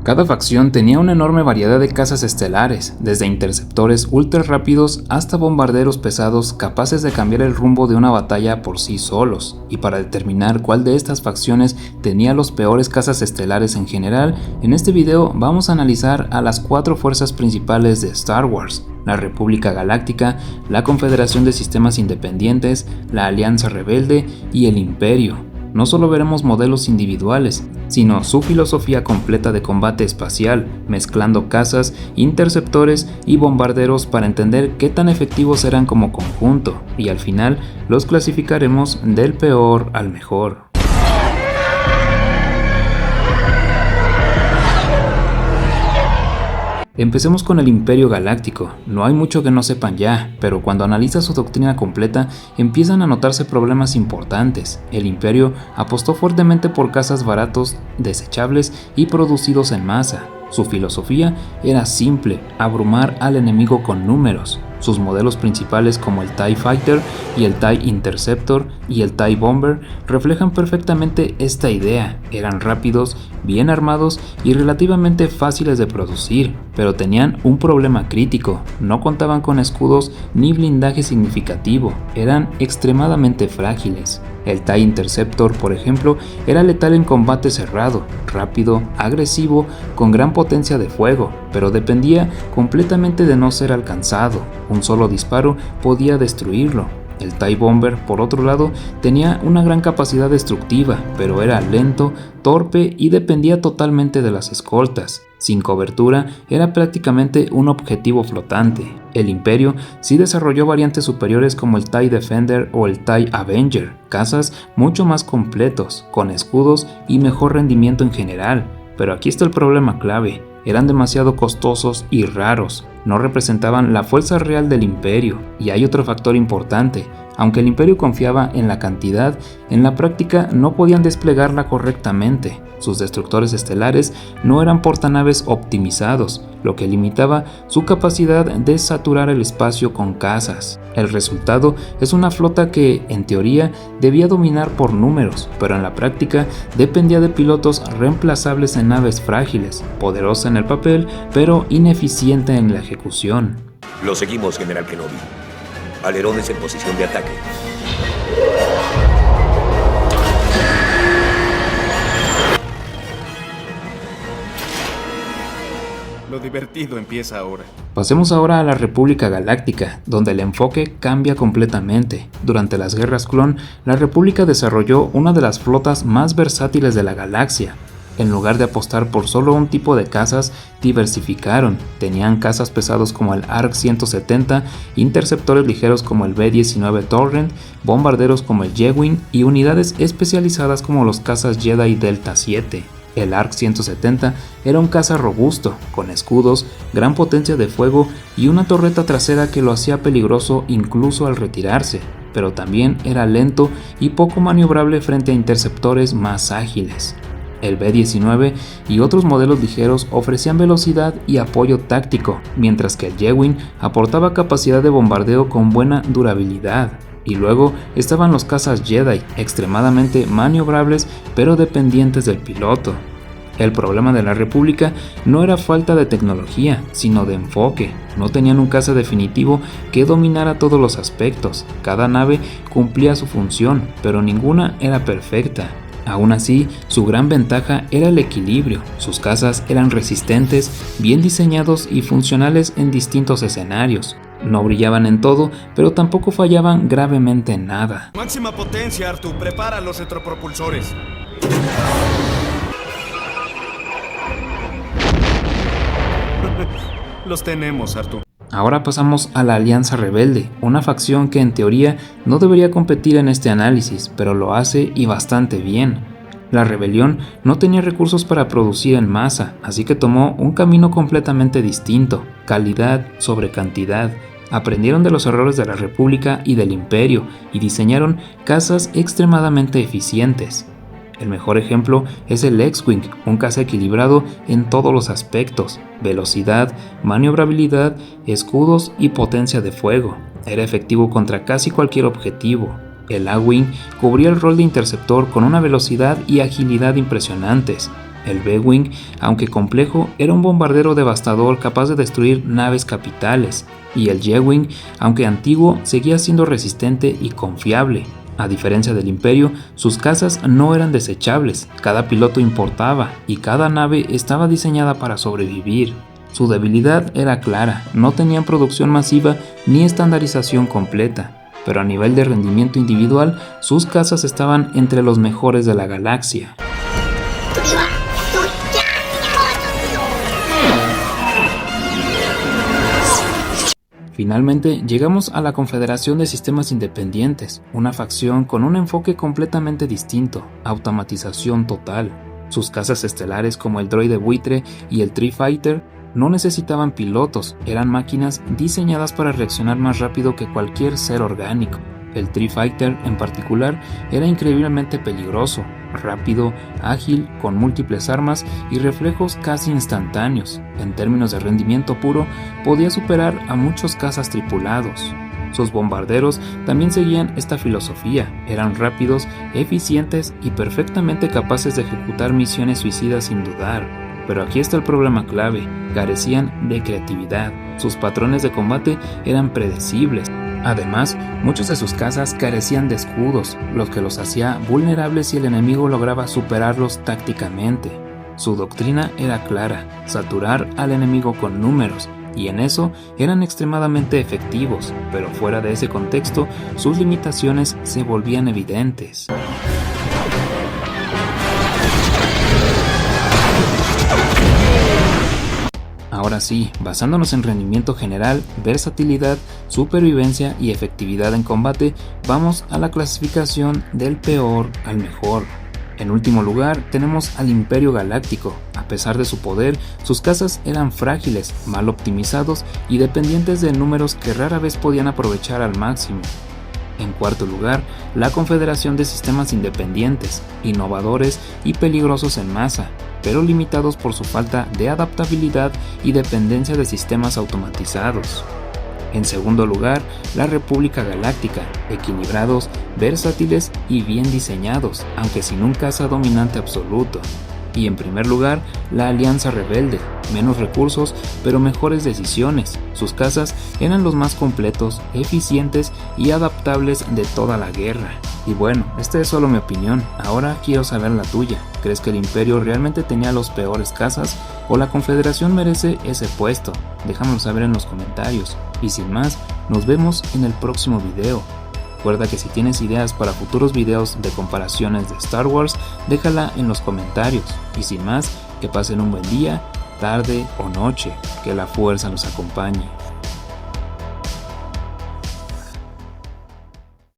Cada facción tenía una enorme variedad de cazas estelares, desde interceptores ultra rápidos hasta bombarderos pesados capaces de cambiar el rumbo de una batalla por sí solos. Y para determinar cuál de estas facciones tenía los peores cazas estelares en general, en este video vamos a analizar a las 4 fuerzas principales de Star Wars: la República Galáctica, la Confederación de Sistemas Independientes, la Alianza Rebelde y el Imperio. No solo veremos modelos individuales, sino su filosofía completa de combate espacial, mezclando cazas, interceptores y bombarderos para entender qué tan efectivos eran como conjunto, y al final los clasificaremos del peor al mejor. Empecemos con el Imperio Galáctico. No hay mucho que no sepan ya, pero cuando analizas su doctrina completa empiezan a notarse problemas importantes. El Imperio apostó fuertemente por cazas baratos, desechables y producidos en masa. Su filosofía era simple: abrumar al enemigo con números. Sus modelos principales, como el TIE Fighter y el TIE Interceptor y el TIE Bomber, reflejan perfectamente esta idea. Eran rápidos, bien armados y relativamente fáciles de producir, pero tenían un problema crítico: no contaban con escudos ni blindaje significativo, eran extremadamente frágiles. El TIE Interceptor, por ejemplo, era letal en combate cerrado, rápido, agresivo, con gran potencia de fuego, pero dependía completamente de no ser alcanzado. Un solo disparo podía destruirlo. El TIE Bomber, por otro lado, tenía una gran capacidad destructiva, pero era lento, torpe y dependía totalmente de las escoltas. Sin cobertura, era prácticamente un objetivo flotante. El Imperio sí desarrolló variantes superiores como el TIE Defender o el TIE Avenger, cazas mucho más completos, con escudos y mejor rendimiento en general. Pero aquí está el problema clave: eran demasiado costosos y raros, no representaban la fuerza real del Imperio. Y hay otro factor importante: aunque el Imperio confiaba en la cantidad, en la práctica no podían desplegarla correctamente. Sus destructores estelares no eran portanaves optimizados, lo que limitaba su capacidad de saturar el espacio con cazas. El resultado es una flota que, en teoría, debía dominar por números, pero en la práctica dependía de pilotos reemplazables en naves frágiles, poderosa en el papel, pero ineficiente en la ejecución. Lo seguimos, General Kenobi. Alerones en posición de ataque. Lo divertido empieza ahora. Pasemos ahora a la República Galáctica, donde el enfoque cambia completamente. Durante las guerras clon, la República desarrolló una de las flotas más versátiles de la galaxia. En lugar de apostar por solo un tipo de cazas, diversificaron. Tenían cazas pesados como el ARC-170, interceptores ligeros como el B-19 Torrent, bombarderos como el J-Wing y unidades especializadas como los cazas Jedi Delta 7. El ARC-170 era un caza robusto, con escudos, gran potencia de fuego y una torreta trasera que lo hacía peligroso incluso al retirarse, pero también era lento y poco maniobrable frente a interceptores más ágiles. El B-19 y otros modelos ligeros ofrecían velocidad y apoyo táctico, mientras que el J-Wing aportaba capacidad de bombardeo con buena durabilidad. Y luego estaban los cazas Jedi, extremadamente maniobrables pero dependientes del piloto. El problema de la República no era falta de tecnología, sino de enfoque. No tenían un caza definitivo que dominara todos los aspectos. Cada nave cumplía su función, pero ninguna era perfecta. Aún así, su gran ventaja era el equilibrio. Sus cazas eran resistentes, bien diseñados y funcionales en distintos escenarios. No brillaban en todo, pero tampoco fallaban gravemente en nada. Máxima potencia, Artu. Prepara los retropropulsores. Los tenemos, Artu. Ahora pasamos a la Alianza Rebelde, una facción que en teoría no debería competir en este análisis, pero lo hace y bastante bien. La rebelión no tenía recursos para producir en masa, así que tomó un camino completamente distinto: calidad sobre cantidad. Aprendieron de los errores de la República y del Imperio y diseñaron cazas extremadamente eficientes. El mejor ejemplo es el X-Wing, un caza equilibrado en todos los aspectos: velocidad, maniobrabilidad, escudos y potencia de fuego. Era efectivo contra casi cualquier objetivo. El A-Wing cubría el rol de interceptor con una velocidad y agilidad impresionantes. El B-Wing, aunque complejo, era un bombardero devastador capaz de destruir naves capitales, y el Y-Wing, aunque antiguo, seguía siendo resistente y confiable. A diferencia del Imperio, sus cazas no eran desechables, cada piloto importaba y cada nave estaba diseñada para sobrevivir. Su debilidad era clara, no tenían producción masiva ni estandarización completa, pero a nivel de rendimiento individual, sus cazas estaban entre los mejores de la galaxia. Finalmente, llegamos a la Confederación de Sistemas Independientes, una facción con un enfoque completamente distinto, automatización total. Sus cazas estelares como el droide buitre y el TIE Fighter no necesitaban pilotos, eran máquinas diseñadas para reaccionar más rápido que cualquier ser orgánico. El TIE Fighter, en particular, era increíblemente peligroso, rápido, ágil, con múltiples armas y reflejos casi instantáneos. En términos de rendimiento puro, podía superar a muchos cazas tripulados. Sus bombarderos también seguían esta filosofía, eran rápidos, eficientes y perfectamente capaces de ejecutar misiones suicidas sin dudar. Pero aquí está el problema clave, carecían de creatividad, sus patrones de combate eran predecibles. Además, muchos de sus cazas carecían de escudos, lo que los hacía vulnerables si el enemigo lograba superarlos tácticamente. Su doctrina era clara, saturar al enemigo con números, y en eso eran extremadamente efectivos, pero fuera de ese contexto, sus limitaciones se volvían evidentes. Ahora sí, basándonos en rendimiento general, versatilidad, supervivencia y efectividad en combate, vamos a la clasificación del peor al mejor. En último lugar, tenemos al Imperio Galáctico. A pesar de su poder, sus cazas eran frágiles, mal optimizados y dependientes de números que rara vez podían aprovechar al máximo. En cuarto lugar, la Confederación de Sistemas Independientes, innovadores y peligrosos en masa, pero limitados por su falta de adaptabilidad y dependencia de sistemas automatizados. En segundo lugar, la República Galáctica, equilibrados, versátiles y bien diseñados, aunque sin un caza dominante absoluto. Y en primer lugar, la Alianza Rebelde, menos recursos pero mejores decisiones. Sus cazas eran los más completos, eficientes y adaptables de toda la guerra. Y bueno, esta es solo mi opinión, ahora quiero saber la tuya. ¿Crees que el Imperio realmente tenía los peores cazas o la Confederación merece ese puesto? Déjamelo saber en los comentarios. Y sin más, nos vemos en el próximo video. Recuerda que si tienes ideas para futuros videos de comparaciones de Star Wars, déjala en los comentarios. Y sin más, que pasen un buen día, tarde o noche. Que la fuerza los acompañe.